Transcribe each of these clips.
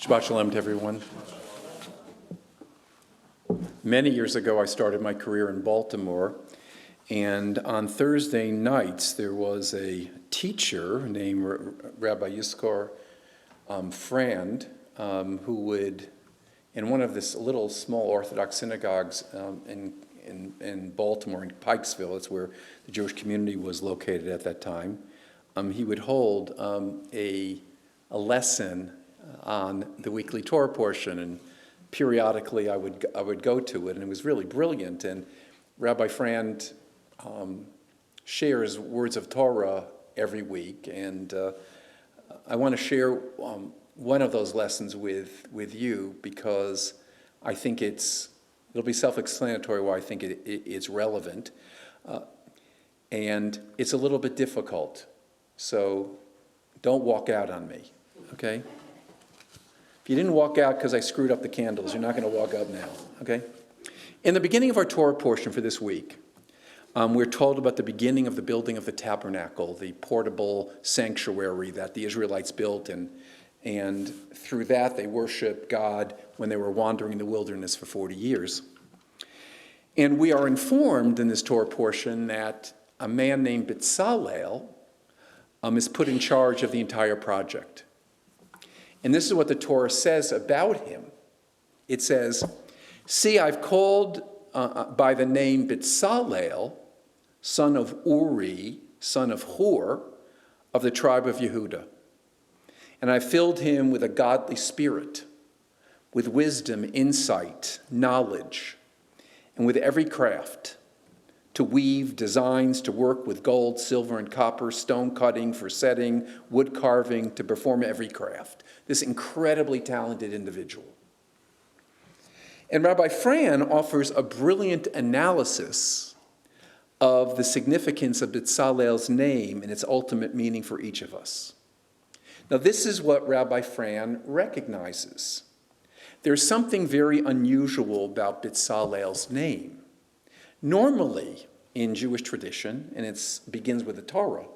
Shabbat Shalom to everyone. Many years ago, I started my career in Baltimore, and on Thursday nights, there was a teacher named Rabbi Yizkor Frand, who would, in one of this little small Orthodox synagogues in Baltimore, in Pikesville, it's where the Jewish community was located at that time, he would hold a lesson on the weekly Torah portion, and periodically I would go to it, and it was really brilliant. And Rabbi Frand shares words of Torah every week, and I want to share one of those lessons with you because I think it'll be self-explanatory why I think it's relevant, and it's a little bit difficult, so don't walk out on me, okay? If you didn't walk out because I screwed up the candles, you're not going to walk out now, okay? In the beginning of our Torah portion for this week, we're told about the beginning of the building of the tabernacle, the portable sanctuary that the Israelites built, and through that they worshiped God when they were wandering in the wilderness for 40 years. And we are informed in this Torah portion that a man named Bezalel is put in charge of the entire project. And this is what the Torah says about him. It says, "See, I've called by the name Bezalel, son of Uri, son of Hur, of the tribe of Yehuda. And I filled him with a godly spirit, with wisdom, insight, knowledge, and with every craft, to weave designs, to work with gold, silver, and copper, stone cutting for setting, wood carving, to perform every craft." This incredibly talented individual. And Rabbi Frand offers a brilliant analysis of the significance of Bezalel's name and its ultimate meaning for each of us. Now, this is what Rabbi Frand recognizes. There's something very unusual about Bezalel's name. Normally, in Jewish tradition, and it begins with the Torah,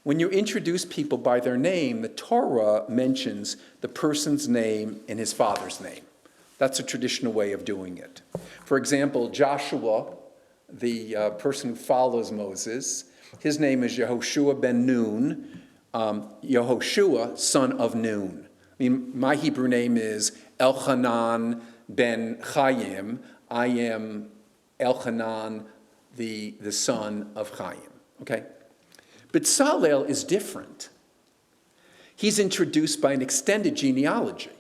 when you introduce people by their name, the Torah mentions the person's name and his father's name. That's a traditional way of doing it. For example, Joshua, the person who follows Moses, his name is Yehoshua ben Nun, Yehoshua, son of Nun. I mean, my Hebrew name is Elchanan ben Chaim. I am Elchanan, the son of Chaim, okay? Bezalel is different. He's introduced by an extended genealogy.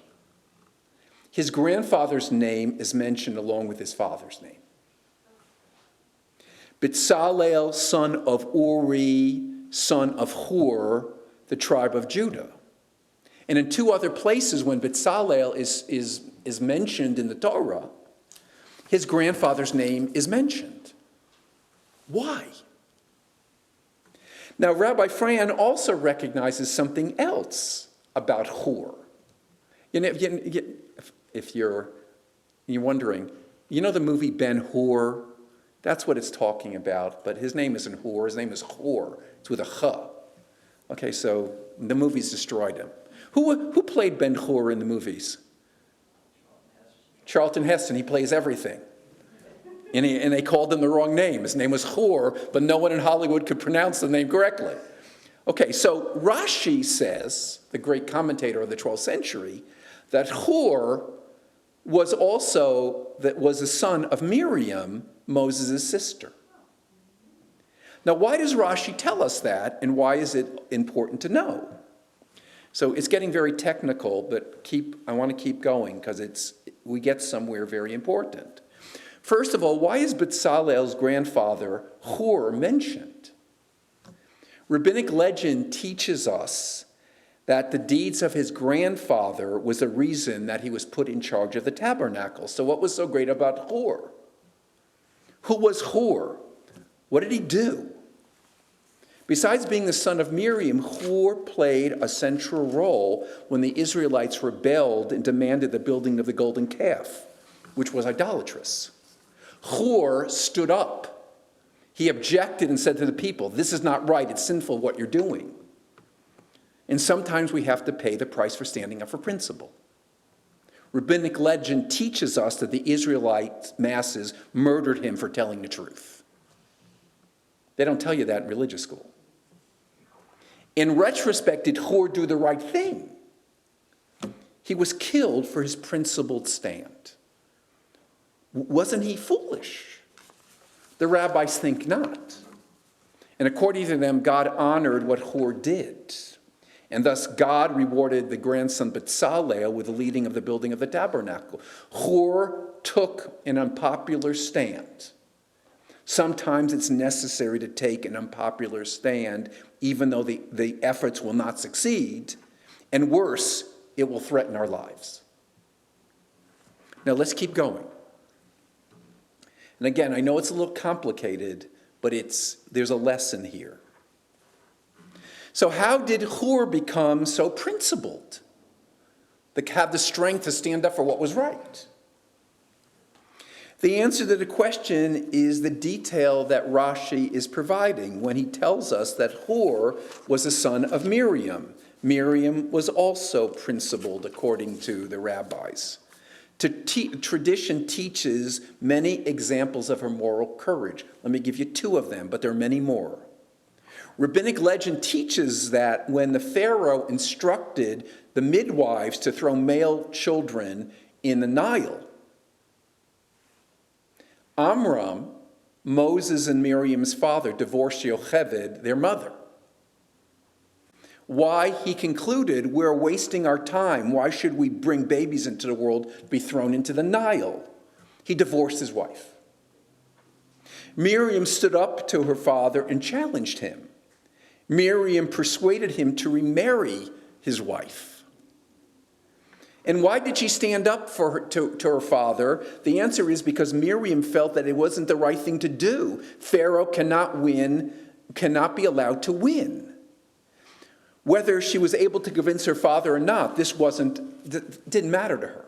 His grandfather's name is mentioned along with his father's name. Bezalel, son of Uri, son of Hur, the tribe of Judah. And in two other places when Bezalel is mentioned in the Torah, his grandfather's name is mentioned. Why? Now, Rabbi Frand also recognizes something else about Hur. You know, if you're wondering, you know the movie Ben-Hur? That's what it's talking about, but his name isn't Hur, his name is Hur. It's with a ch. Okay, so the movies destroyed him. Who played Ben-Hur in the movies? Charlton Heston. He plays everything. And they called him the wrong name. His name was Hur, but no one in Hollywood could pronounce the name correctly. Okay, so Rashi says, the great commentator of the 12th century, that Hur was a son of Miriam, Moses' sister. Now, why does Rashi tell us that, and why is it important to know? So it's getting very technical, but I want to keep going because we get somewhere very important. First of all, why is Bezalel's grandfather, Hur, mentioned? Rabbinic legend teaches us that the deeds of his grandfather was the reason that he was put in charge of the tabernacle. So what was so great about Hur? Who was Hur? What did he do? Besides being the son of Miriam, Hur played a central role when the Israelites rebelled and demanded the building of the golden calf, which was idolatrous. Hur stood up. He objected and said to the people, "This is not right. It's sinful what you're doing." And sometimes we have to pay the price for standing up for principle. Rabbinic legend teaches us that the Israelite masses murdered him for telling the truth. They don't tell you that in religious school. In retrospect, did Hur do the right thing? He was killed for his principled stand. Wasn't he foolish? The rabbis think not. And according to them, God honored what Hur did. And thus God rewarded the grandson Bezalel with the leading of the building of the tabernacle. Hur took an unpopular stand. Sometimes it's necessary to take an unpopular stand, even though the efforts will not succeed. And worse, it will threaten our lives. Now let's keep going. And again, I know it's a little complicated, but there's a lesson here. So how did Hur become so principled? Have the strength to stand up for what was right? The answer to the question is the detail that Rashi is providing when he tells us that Hur was the son of Miriam. Miriam was also principled according to the rabbis. Tradition teaches many examples of her moral courage. Let me give you two of them, but there are many more. Rabbinic legend teaches that when the Pharaoh instructed the midwives to throw male children in the Nile, Amram, Moses and Miriam's father, divorced Yocheved, their mother. Why? He concluded, we're wasting our time. Why should we bring babies into the world to be thrown into the Nile? He divorced his wife. Miriam stood up to her father and challenged him. Miriam persuaded him to remarry his wife. And why did she stand up to her father? The answer is because Miriam felt that it wasn't the right thing to do. Pharaoh cannot be allowed to win. Whether she was able to convince her father or not, didn't matter to her.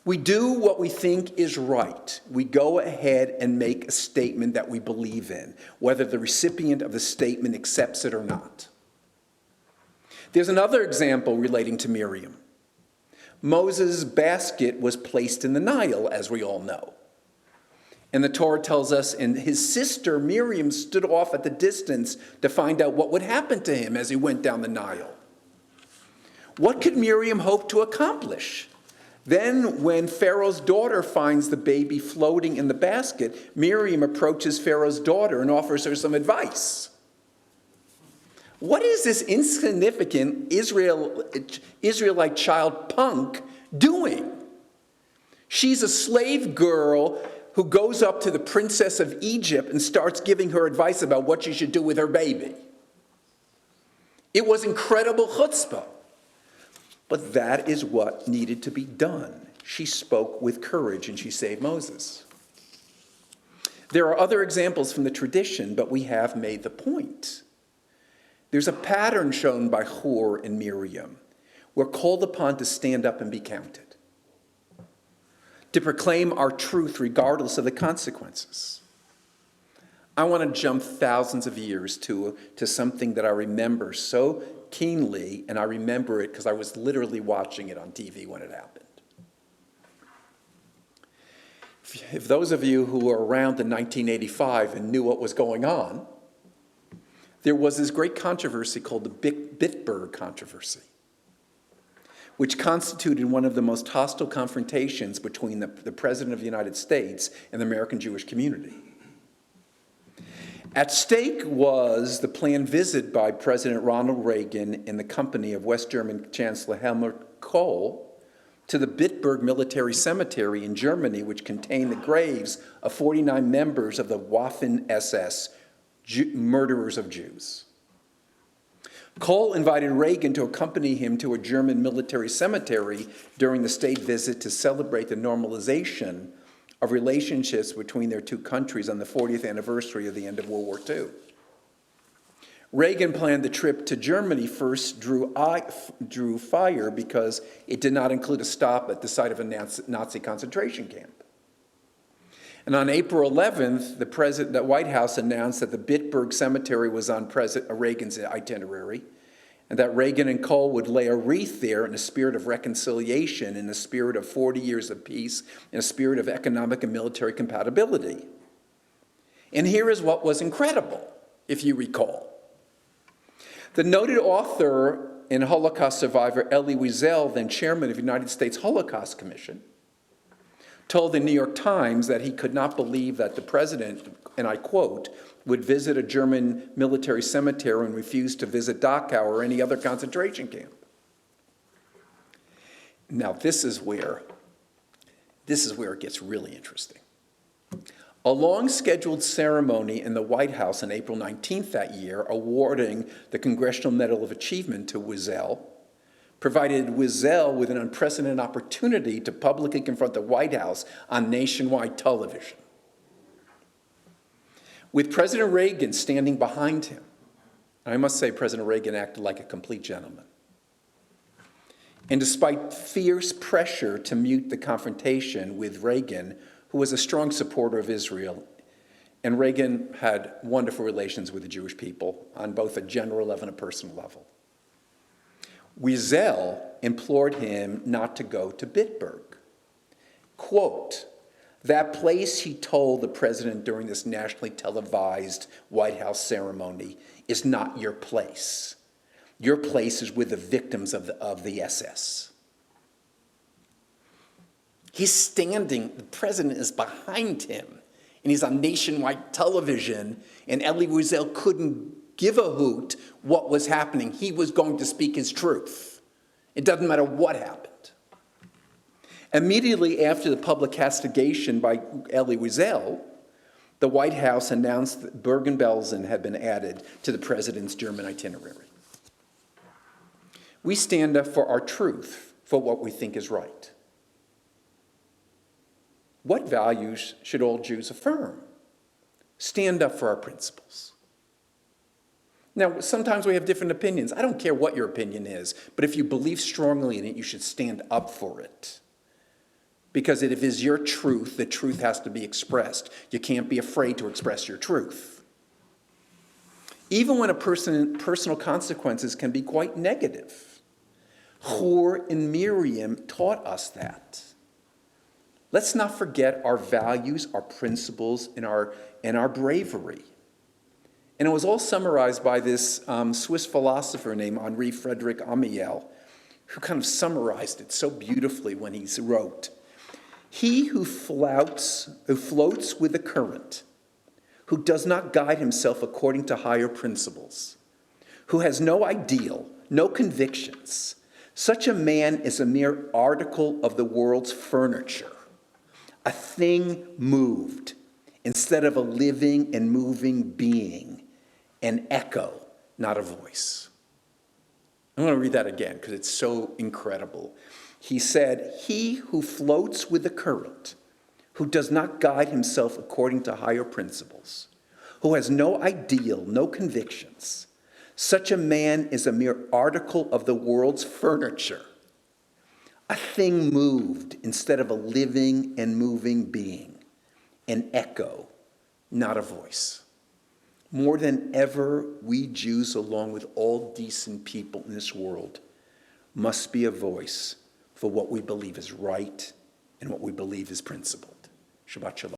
We do what we think is right. We go ahead and make a statement that we believe in, whether the recipient of the statement accepts it or not. There's another example relating to Miriam. Moses' basket was placed in the Nile, as we all know. And the Torah tells us, and his sister Miriam stood off at the distance to find out what would happen to him as he went down the Nile. What could Miriam hope to accomplish? Then, when Pharaoh's daughter finds the baby floating in the basket, Miriam approaches Pharaoh's daughter and offers her some advice. What is this insignificant Israelite child punk doing? She's a slave girl who goes up to the princess of Egypt and starts giving her advice about what she should do with her baby. It was incredible chutzpah. But that is what needed to be done. She spoke with courage and she saved Moses. There are other examples from the tradition, but we have made the point. There's a pattern shown by Hur and Miriam. We're called upon to stand up and be counted, to proclaim our truth regardless of the consequences. I want to jump thousands of years to something that I remember so keenly, and I remember it because I was literally watching it on TV when it happened. If those of you who were around in 1985 and knew what was going on, there was this great controversy called the Bitburg controversy, which constituted one of the most hostile confrontations between the President of the United States and the American Jewish community. At stake was the planned visit by President Ronald Reagan in the company of West German Chancellor Helmut Kohl to the Bitburg Military Cemetery in Germany, which contained the graves of 49 members of the Waffen-SS, murderers of Jews. Kohl invited Reagan to accompany him to a German military cemetery during the state visit to celebrate the normalization of relationships between their two countries on the 40th anniversary of the end of World War II. Reagan planned the trip to Germany first drew fire because it did not include a stop at the site of a Nazi concentration camp. And on April 11th, the White House announced that the Bitburg Cemetery was on President Reagan's itinerary, and that Reagan and Cole would lay a wreath there in a spirit of reconciliation, in a spirit of 40 years of peace, in a spirit of economic and military compatibility. And here is what was incredible, if you recall. The noted author and Holocaust survivor Elie Wiesel, then chairman of the United States Holocaust Commission, told the New York Times that he could not believe that the president, and I quote, would visit a German military cemetery and refuse to visit Dachau or any other concentration camp. Now this is where it gets really interesting. A long-scheduled ceremony in the White House on April 19th that year, awarding the Congressional Medal of Achievement to Wiesel, provided Wiesel with an unprecedented opportunity to publicly confront the White House on nationwide television. With President Reagan standing behind him, I must say President Reagan acted like a complete gentleman. And despite fierce pressure to mute the confrontation with Reagan, who was a strong supporter of Israel, and Reagan had wonderful relations with the Jewish people on both a general level and a personal level, Wiesel implored him not to go to Bitburg. Quote, that place, he told the president during this nationally televised White House ceremony, is not your place. Your place is with the victims of the SS. He's standing, the president is behind him, and he's on nationwide television, and Elie Wiesel couldn't give a hoot what was happening. He was going to speak his truth. It doesn't matter what happened. Immediately after the public castigation by Elie Wiesel, the White House announced that Bergen-Belsen had been added to the president's German itinerary. We stand up for our truth, for what we think is right. What values should all Jews affirm? Stand up for our principles. Now, sometimes we have different opinions. I don't care what your opinion is, but if you believe strongly in it, you should stand up for it. Because if it is your truth, the truth has to be expressed. You can't be afraid to express your truth. Even when personal consequences can be quite negative. Hur and Miriam taught us that. Let's not forget our values, our principles, and our bravery. And it was all summarized by this Swiss philosopher named Henri Frédéric Amiel, who kind of summarized it so beautifully when he wrote, he who floats with the current, who does not guide himself according to higher principles, who has no ideal, no convictions, such a man is a mere article of the world's furniture, a thing moved instead of a living and moving being, an echo, not a voice. I'm going to read that again because it's so incredible. He said, he who floats with the current, who does not guide himself according to higher principles, who has no ideal, no convictions, such a man is a mere article of the world's furniture, a thing moved instead of a living and moving being, an echo, not a voice. More than ever, we Jews, along with all decent people in this world, must be a voice for what we believe is right and what we believe is principled. Shabbat shalom.